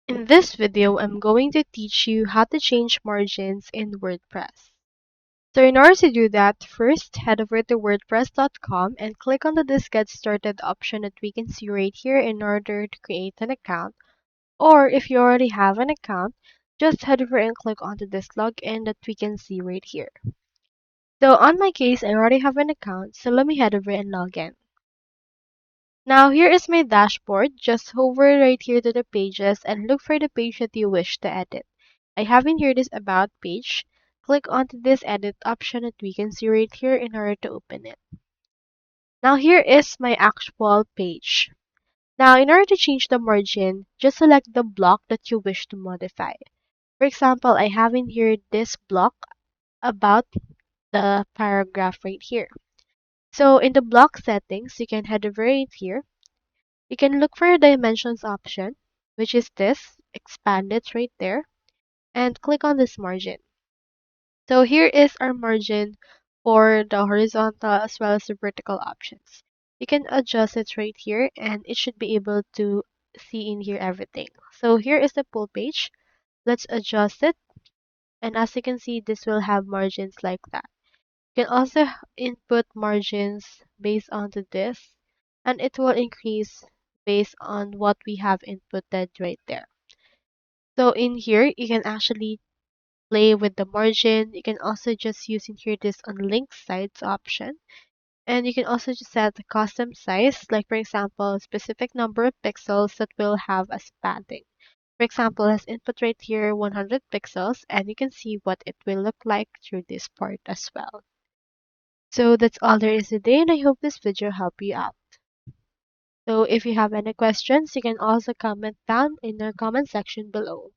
In this video, I'm going to teach you how to change margins in WordPress. So in order to do that, first head over to wordpress.com and click on the This Get Started option that we can see right here in order to create an account. Or if you already have an account, just head over and click onto this login that we can see right here. So on my case, I already have an account, so let me head over and log in. Now here is my dashboard. Just hover right here to the pages and look for the page that you wish to edit. I have in here this about page. Click onto this edit option that we can see right here in order to open it. Now here is my actual page. Now in order to change the margin, just select the block that you wish to modify. For example, I have in here this block about the paragraph right here. So in the block settings, you can head over right here. You can look for a dimensions option, which is this, expand it right there, and click on this margin. So here is our margin for the horizontal as well as the vertical options. You can adjust it right here and it should be able to see in here everything. So here is the full page. Let's adjust it. And as you can see, this will have margins like that. You can also input margins based onto this, and it will increase based on what we have inputted right there. So in here, you can actually play with the margin. You can also just use in here this unlinked sides option. And you can also just set the custom size, like for example, a specific number of pixels that will have as padding. For example, let's input right here 100 pixels, and you can see what it will look like through this part as well. So that's all there is today, and I hope this video helped you out. So if you have any questions, you can also comment down in the comment section below.